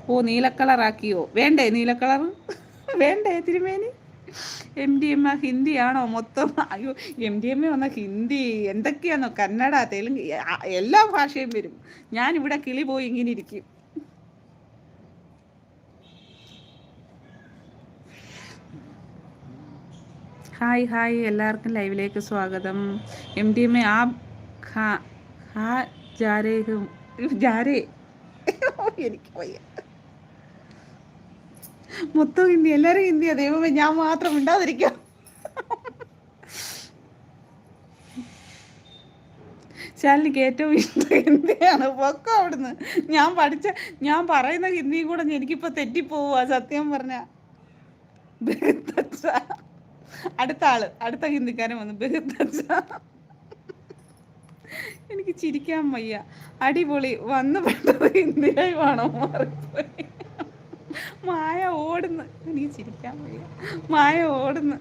ഓ, നീല കളറാക്കിയോ? വേണ്ടേ നീല കളർ? വേണ്ടേ തിരുമേനി? MDMA ഹിന്ദിയാണോ മൊത്തം? അയ്യോ, MDMA വന്ന ഹിന്ദി എന്തൊക്കെയാണോ, കന്നഡ, തെലുങ്ക്, എല്ലാ ഭാഷയും വരും. ഞാനിവിടെ കിളി പോയി ഇങ്ങനെ ഇരിക്കും. ഹായ് ഹായ്, എല്ലാവർക്കും ലൈവിലേക്ക് സ്വാഗതം. MDMA ആപ് ഖാ ജാരേ ജാരേ. എനിക്ക് വയ്യ, മൊത്തം ഹിന്ദി, എല്ലാവരും ഹിന്ദിയാ. ദൈവമേ, ഞാൻ മാത്രം ഉണ്ടാതിരിക്കാം. ശാലിനിക്ക് ഏറ്റവും ഇഷ്ടം ഹിന്ദിയാണ്. പൊക്കം അവിടുന്ന്. ഞാൻ പറയുന്ന ഹിന്ദിയും കൂടെ എനിക്കിപ്പോൾ തെറ്റിപ്പോവുക സത്യം പറഞ്ഞ. അടുത്ത ഹിന്ദിക്കാരൻ വന്നു. എനിക്ക് ചിരിക്കാൻ വയ്യ. അടിപൊളി വന്നു പെട്ടത് ഹിന്ദിയായി വേണോ മാറിപ്പോയി. മായ ഓടുന്നു. എനിക്ക് ചിരിക്കാൻ വയ്യ. മായ ഓടുന്നു.